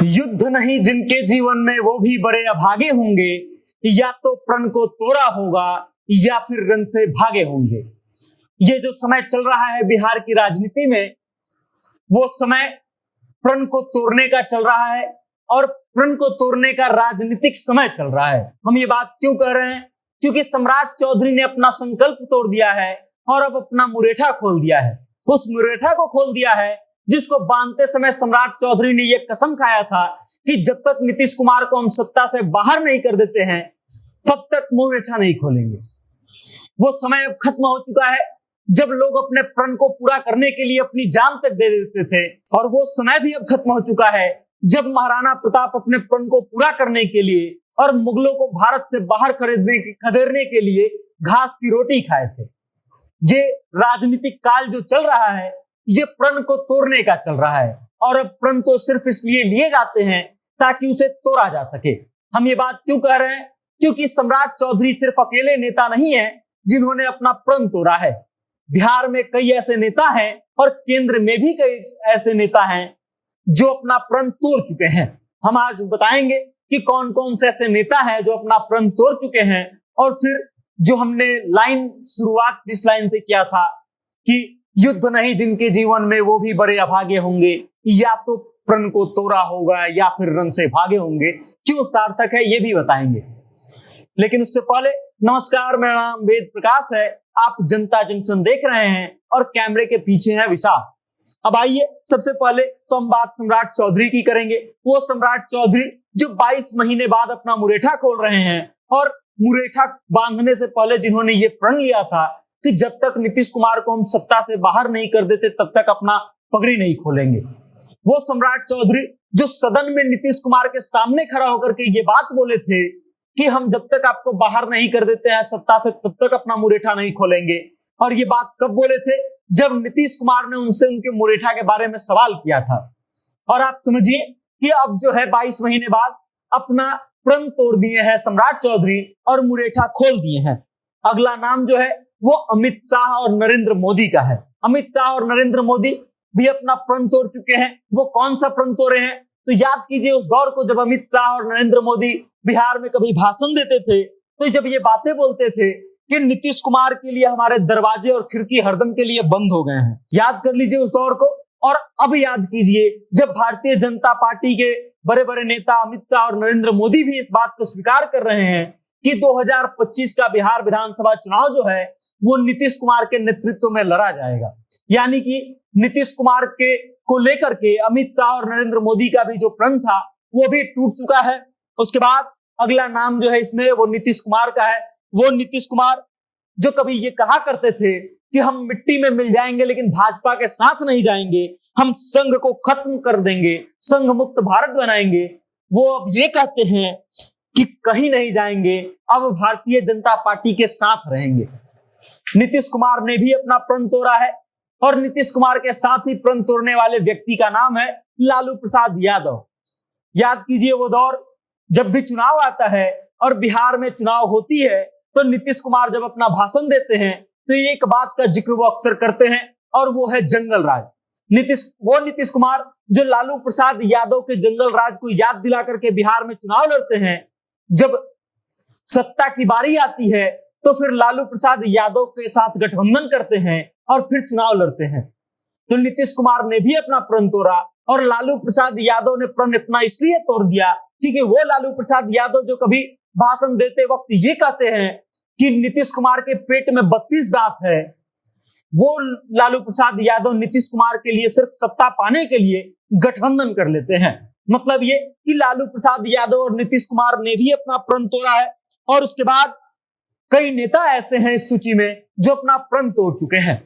युद्ध नहीं जिनके जीवन में वो भी बड़े अभागे होंगे, या तो प्रण को तोड़ा होगा या फिर रण से भागे होंगे। ये जो समय चल रहा है बिहार की राजनीति में, वो समय प्रण को तोड़ने का चल रहा है और प्रण को तोड़ने का राजनीतिक समय चल रहा है। हम ये बात क्यों कह रहे हैं? क्योंकि सम्राट चौधरी ने अपना संकल्प तोड़ दिया है और अब अपना मुरेठा खोल दिया है। उस मुरेठा को खोल दिया है जिसको बांधते समय सम्राट चौधरी ने यह कसम खाया था कि जब तक नीतीश कुमार को हम सत्ता से बाहर नहीं कर देते हैं तब तक मुरेठा नहीं खोलेंगे। वो समय अब खत्म हो चुका है जब लोग अपने प्रण को पूरा करने के लिए अपनी जान तक दे देते थे, और वो समय भी अब खत्म हो चुका है जब महाराणा प्रताप अपने प्रण को पूरा करने के लिए और मुगलों को भारत से बाहर खदेड़ने के लिए घास की रोटी खाए थे। ये राजनीतिक काल जो चल रहा है ये प्रण को तोड़ने का चल रहा है, और अब प्रण तो सिर्फ इसलिए लिए जाते हैं ताकि उसे तोड़ा जा सके। हम ये बात क्यों कह रहे हैं? क्योंकि सम्राट चौधरी सिर्फ अकेले नेता नहीं है जिन्होंने अपना प्रण तोड़ा है। बिहार में कई ऐसे नेता हैं और केंद्र में भी कई ऐसे नेता हैं जो अपना प्रण तोड़ चुके हैं। हम आज बताएंगे कि कौन कौन से ऐसे नेता हैं जो अपना प्रण तोड़ चुके हैं, और फिर जो हमने शुरुआत जिस लाइन से किया था कि युद्ध नहीं जिनके जीवन में वो भी बड़े अभागे होंगे, या तो प्रण को तोड़ा होगा या फिर रण से भागे होंगे, क्यों सार्थक है ये भी बताएंगे। लेकिन उससे पहले नमस्कार, मेरा नाम वेद प्रकाश है। आप जनता जंक्शन देख रहे हैं और कैमरे के पीछे है विशाल। अब आइए, सबसे पहले तो हम बात सम्राट चौधरी की करेंगे। वो सम्राट चौधरी जो 22 महीने बाद अपना मुरेठा खोल रहे हैं, और मुरेठा बांधने से पहले जिन्होंने ये प्रण लिया था कि जब तक नीतीश कुमार को हम सत्ता से बाहर नहीं कर देते तब तक अपना पगड़ी नहीं खोलेंगे। वो सम्राट चौधरी जो सदन में नीतीश कुमार के सामने खड़ा होकर के ये बात बोले थे कि हम जब तक आपको बाहर नहीं कर देते हैं सत्ता से तब तक अपना मुरेठा नहीं खोलेंगे। और ये बात कब बोले थे? जब नीतीश कुमार ने उनसे उनके मुरेठा के बारे में सवाल किया था। और आप समझिए कि अब जो है 22 महीने बाद अपना प्रण तोड़ दिए हैं सम्राट चौधरी और मुरेठा खोल दिए हैं। अगला नाम जो है वो अमित शाह और नरेंद्र मोदी का है। अमित शाह और नरेंद्र मोदी भी अपना प्रण तोड़ चुके हैं। वो कौन सा प्रण तोड़े हैं? तो याद कीजिए उस दौर को जब अमित शाह और नरेंद्र मोदी बिहार में कभी भाषण देते थे तो जब ये बातें बोलते थे कि नीतीश कुमार के लिए हमारे दरवाजे और खिड़की हरदम के लिए बंद हो गए हैं। याद कर लीजिए उस दौर को। और अब याद कीजिए जब भारतीय जनता पार्टी के बड़े बड़े नेता अमित शाह और नरेंद्र मोदी भी इस बात को स्वीकार कर रहे हैं कि 2025 का बिहार विधानसभा चुनाव जो है वो नीतीश कुमार के नेतृत्व में लड़ा जाएगा। यानी कि नीतीश कुमार के को लेकर के अमित शाह और नरेंद्र मोदी का भी जो प्रण था वो भी टूट चुका है। उसके बाद अगला नाम जो है इसमें वो नीतीश कुमार का है। वो नीतीश कुमार जो कभी ये कहा करते थे कि हम मिट्टी में मिल जाएंगे लेकिन भाजपा के साथ नहीं जाएंगे, हम संघ को खत्म कर देंगे, संघ मुक्त भारत बनाएंगे, वो अब ये कहते हैं कि कहीं नहीं जाएंगे, अब भारतीय जनता पार्टी के साथ रहेंगे। नीतीश कुमार ने भी अपना प्रण तोड़ा है, और नीतीश कुमार के साथ ही प्रण तोड़ने वाले व्यक्ति का नाम है लालू प्रसाद यादव। याद कीजिए वो दौर जब भी चुनाव आता है और बिहार में चुनाव होती है तो नीतीश कुमार जब अपना भाषण देते हैं तो एक बात का जिक्र वो अक्सर करते हैं, और वो है जंगल राज। नीतीश कुमार जो लालू प्रसाद यादव के जंगल राज को याद दिला करके बिहार में चुनाव लड़ते हैं। जब सत्ता की बारी आती है तो फिर लालू प्रसाद यादव के साथ गठबंधन करते हैं और फिर चुनाव लड़ते हैं। तो नीतीश कुमार ने भी अपना प्रण तोड़ा, और लालू प्रसाद यादव ने प्रण अपना इसलिए तोड़ दिया क्योंकि वो लालू प्रसाद यादव जो कभी भाषण देते वक्त ये कहते हैं कि नीतीश कुमार के पेट में 32 दांत है, वो लालू प्रसाद यादव नीतीश कुमार के लिए सिर्फ सत्ता पाने के लिए गठबंधन कर लेते हैं। मतलब ये कि लालू प्रसाद यादव और नीतीश कुमार ने भी अपना प्रण तोड़ा है। और उसके बाद कई नेता ऐसे हैं इस सूची में जो अपना प्रण तोड़ चुके हैं।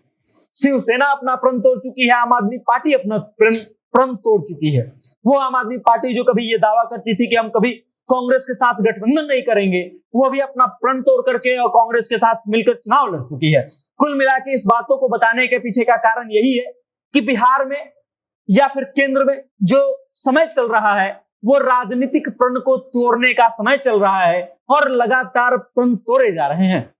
शिवसेना अपना प्रण तोड़ चुकी है, आम आदमी पार्टी अपना प्रण तोड़ चुकी है। वो आम आदमी पार्टी जो कभी ये दावा करती थी कि हम कभी कांग्रेस के साथ गठबंधन नहीं करेंगे, वो भी अपना प्रण तोड़ करके और कांग्रेस के साथ मिलकर चुनाव लड़ चुकी है। कुल मिला के इस बातों को बताने के पीछे का कारण यही है कि बिहार में या फिर केंद्र में जो समय चल रहा है वो राजनीतिक प्रण को तोड़ने का समय चल रहा है, और लगातार प्रण तोड़े जा रहे हैं।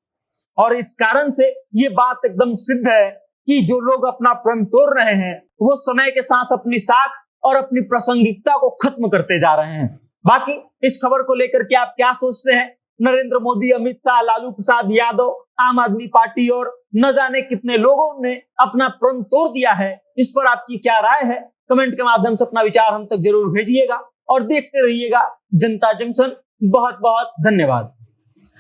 और इस कारण से ये बात एकदम सिद्ध है कि जो लोग अपना प्रण तोड़ रहे हैं वो समय के साथ अपनी साख और अपनी प्रासंगिकता को खत्म करते जा रहे हैं। बाकी इस खबर को लेकर के आप क्या सोचते हैं? नरेंद्र मोदी, अमित शाह, लालू प्रसाद यादव, आम आदमी पार्टी और न जाने कितने लोगों ने अपना प्रण तोड़ दिया है, इस पर आपकी क्या राय है? कमेंट के माध्यम से अपना विचार हम तक जरूर भेजिएगा और देखते रहिएगा जनता जंक्शन। बहुत बहुत धन्यवाद।